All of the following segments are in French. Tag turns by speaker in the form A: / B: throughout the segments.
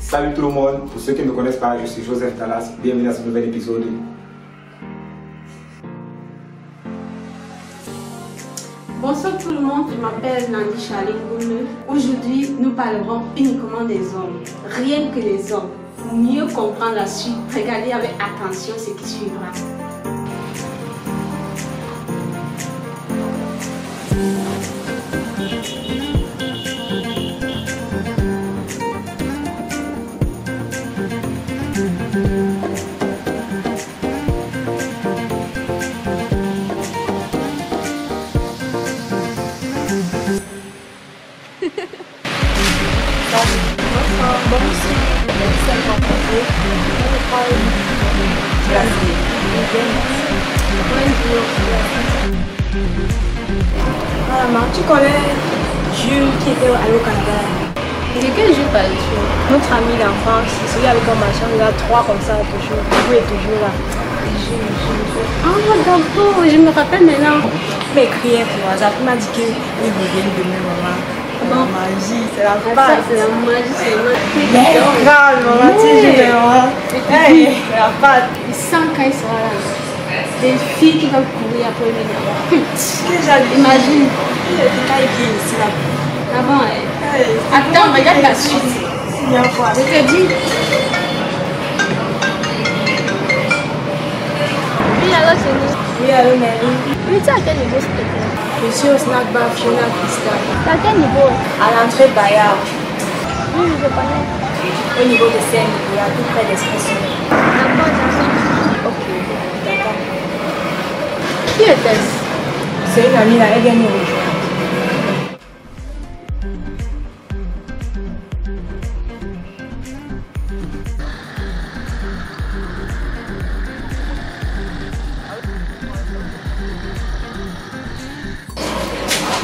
A: Salut tout le monde, pour ceux qui ne me connaissent pas, je suis Joseph Dallas, bienvenue à ce nouvel épisode.
B: Bonsoir tout le monde, je m'appelle Nandi Chalingoune. Aujourd'hui, nous parlerons uniquement des hommes, rien que les hommes. Pour mieux comprendre la suite, regardez avec attention ce qui suivra.
C: Maman, tu connais Jules qui était allé au Canada?
B: De quel Jules parles-tu?
C: Notre ami d'enfance, celui avec un machin, il a 3 comme ça, toujours. Il est toujours là.
B: Ah, d'accord, je me rappelle maintenant.
C: Il m'a écrit pour hasard, il m'a dit qu'il revient demain, maman. La magie, c'est la
B: Ça,
C: base.
B: c'est la magie, c'est la magie.
C: Mais grave, maman, tu sais, maman. C'est la base.
B: Il sent quand il sera là. Des filles qui vont courir après lui là-bas. Imagine.
C: Quand il vient ici, là.
B: Ah bon, attends, regarde la suite. Je te dis.
D: Oui, alors c'est nous.
C: Oui, allô, Nelly.
D: Oui, tu es à quel niveau s'il te plaît?
C: Je suis au snack bar Fiona Cristal.
D: Tu es à quel niveau?
C: À l'entrée Bayard.
D: Oui, je connais.
C: Au niveau de Saint-Nicolas, tout près d'Expression.
D: D'accord, j'entends.
C: Ok, d'accord.
B: Qui était-ce?
C: C'est une amie là, elle vient nous rejoindre.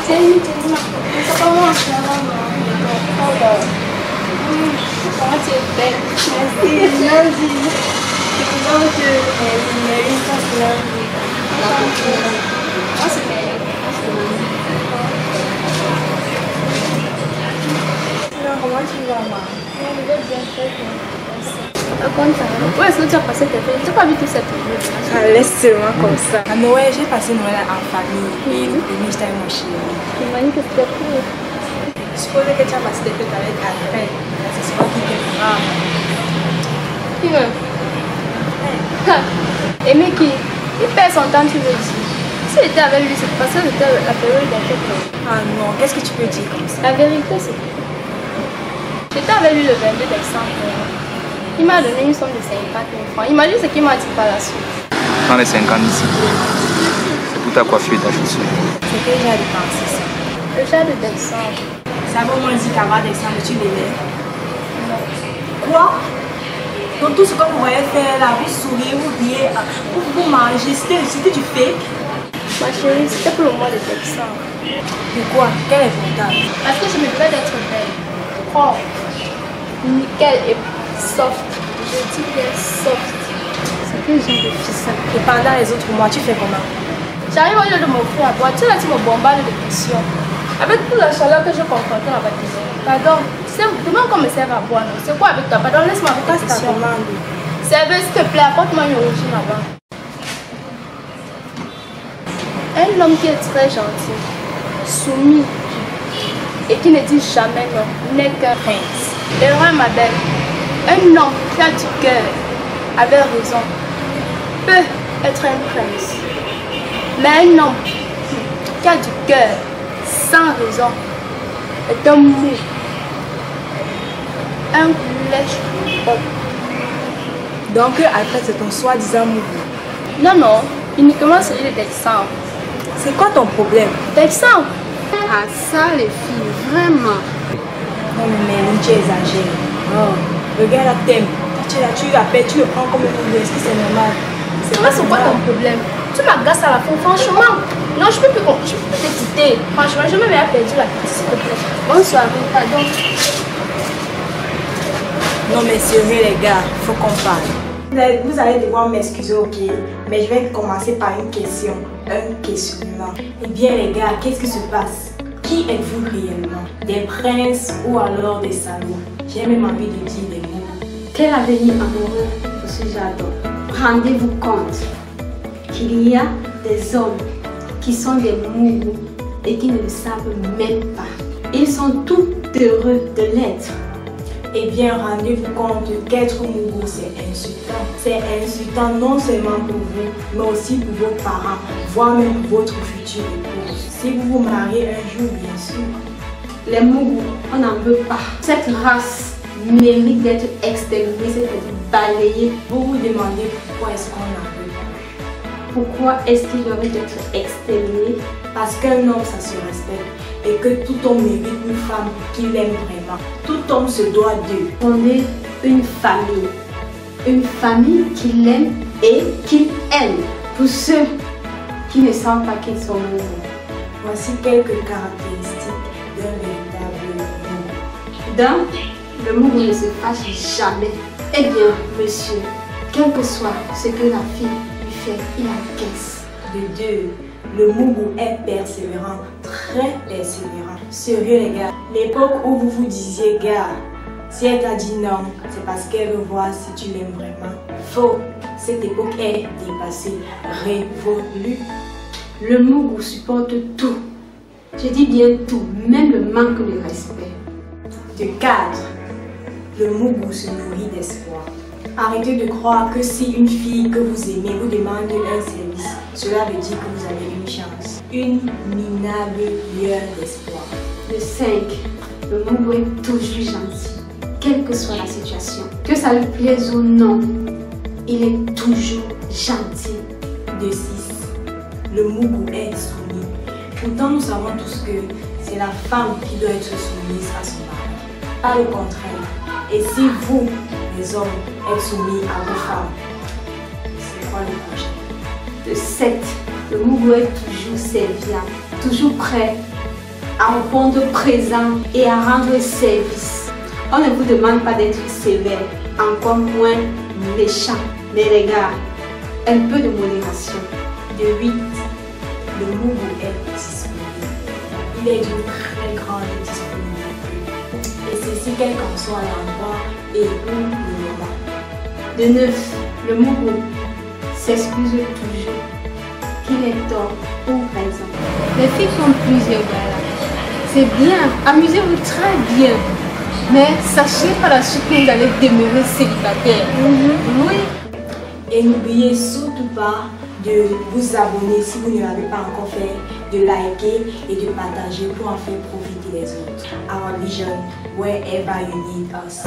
D: C'est une c'est pas moi, c'est la maman. Comment tu es belle?
C: Merci, Nancy. C'est pour ça que Nelly, ça c'est Nancy.
D: Moi, c'est belle.
C: Sinon, comment tu vas, maman?
D: Je vais bien faire. Où est-ce que tu as passé tes fêtes? Tu n'as pas vu tout cette vidéo?
C: Ça laisse seulement comme ça. À Noël, j'ai passé Noël en famille. Et le premier, j'étais avec mon chéri.
D: J'imagine que c'était cool.
C: Je suppose que tu as passé des fêtes avec Alfred. C'est pas qui t'aime grave.
D: Qui veut? Aimer qui? Il perd son temps, tu veux dire. Si j'étais avec lui, c'est parce que c'était la période des fêtes.
C: Ah non, qu'est-ce que tu peux dire comme ça?
D: La vérité, c'est que j'étais avec lui le 22 décembre. Il m'a donné une somme de 50 000 francs. Imagine ce qu'il m'a dit par la suite.
E: Prends les 50 ici. C'est pour ta coiffure et ta chaussure.
C: C'est que j'ai dépensé ça.
D: Le chat de décembre.
C: Ça vaut moins dit qu'avant décembre, tu l'aimais. Quoi? Donc tout ce qu'on pourrait faire là, vous sourire, vous riez, vous manger, c'était du fake?
D: Ma chérie, c'était pour le mois de décembre.
C: Pourquoi? Quel est ton temps?
D: Parce que je me devais d'être belle. Propre, nickel et soft. Je dis bien soft. C'est quel genre de fille ça?
C: Et pendant les autres mois, tu fais comment?
D: J'arrive au lieu de m'offrir à boire. Tu là, tu me bombardes de questions. Avec toute la chaleur que je confrontais à la bâtiment. Pardon, c'est demain qu'on me serve à boire, non? C'est quoi avec toi? Pardon, laisse-moi avec ta
C: C'est ta
D: question.
C: commande.
D: Serveuse, s'il te plaît, apporte-moi une origine là-bas. Un homme qui est très gentil, soumis et qui ne dit jamais non, n'est qu'un prince. Erreur, ma belle. Un homme qui a du cœur, avec raison, peut être un prince. Mais un homme qui a du cœur, sans raison, est un mou, un lèche-pop.
C: Donc, Alfred, c'est ton soi-disant mouvement.
D: Non, non, uniquement celui de décembre.
C: C'est quoi ton problème?
D: Décembre?
B: Ah ça les filles, vraiment.
C: Non, mais tu exagères. Oh, le gars là t'aime. Tu l'appelles, tu le prends comme un ouvrier. Est-ce que c'est normal?
D: C'est moi, c'est quoi ton problème? Tu m'agaces à la fin, franchement. Non, je peux plus te quitter. Franchement, je me mets à perdu la tête, s'il te plaît. Bonne soirée, pardon.
C: Non, mais sérieux, les gars, faut qu'on parle. Vous allez devoir m'excuser, ok? Mais je vais commencer par une question. Un questionnement. Eh bien, les gars, qu'est-ce qui se passe? Qui êtes-vous réellement? Des princes ou alors des salauds? J'ai même envie de dire des mots.
B: Quel avenir amoureux pour ce jardin? Rendez-vous compte qu'il y a des hommes qui sont des mougous et qui ne le savent même pas. Ils sont tout heureux de l'être.
C: Eh bien, rendez-vous compte qu'être mougou, c'est insultant. C'est insultant non seulement pour vous, mais aussi pour vos parents, voire même pour votre futur épouse. Si vous vous mariez un jour, bien sûr.
B: Les mougous, on n'en veut pas. Cette race mérite d'être exterminée, c'est-à-dire balayée.
C: Vous vous demandez pourquoi est-ce qu'on en veut pas.
B: Pourquoi est-ce qu'il devrait être exterminé?
C: Parce qu'un homme, ça se respecte. Et que tout homme mérite une femme qu'il aime vraiment. Tout homme se doit de
B: fonder une famille. Une famille qu'il aime et qu'il aime. Pour ceux qui ne savent pas qu'ils sont mougous.
C: Voici quelques caractéristiques d'un véritable mougou.
B: D'un, le mougou ne se fâche jamais. Eh bien, monsieur, quel que soit ce que la fille lui fait, il encaisse.
C: De deux, le mougou est persévérant, très persévérant. Sérieux les gars, l'époque où vous vous disiez gars, si elle t'a dit non, c'est parce qu'elle veut voir si tu l'aimes vraiment. Faux, cette époque est dépassée, révolue.
B: Le mougou supporte tout. Je dis bien tout, même le manque de respect.
C: De 4, le mougou se nourrit d'espoir. Arrêtez de croire que si une fille que vous aimez vous demande un service, cela veut dire que vous avez une chance. Une minable lueur d'espoir.
B: De 5, le mougou est toujours gentil, quelle que soit la situation. Que ça lui plaise ou non, il est toujours gentil.
C: De 6, le mougou est soumis. Pourtant, nous savons tous que c'est la femme qui doit être soumise à son mari, pas le contraire. Et si vous, les hommes, êtes soumis à vos femmes, c'est quoi le projet?
B: De 7, le mougou est toujours serviable, toujours prêt à répondre présent et à rendre service. On ne vous demande pas d'être sévère, encore moins méchant, mais les gars, un peu de modération.
C: De 8, le mougou est disponible. Il est d'une très grande disponibilité. Et ceci quel qu'en soit l'endroit et où le moment.
B: De 9, le mougou s'excuse toujours qu'il est tort ou raison. Les filles font plusieurs galas. C'est bien, amusez-vous très bien. Mais sachez par la suite que vous allez demeurer célibataire. Oui.
C: Et n'oubliez surtout pas de vous abonner si vous ne l'avez pas encore fait, de liker et de partager pour en faire profiter les autres. Our vision, wherever you need us.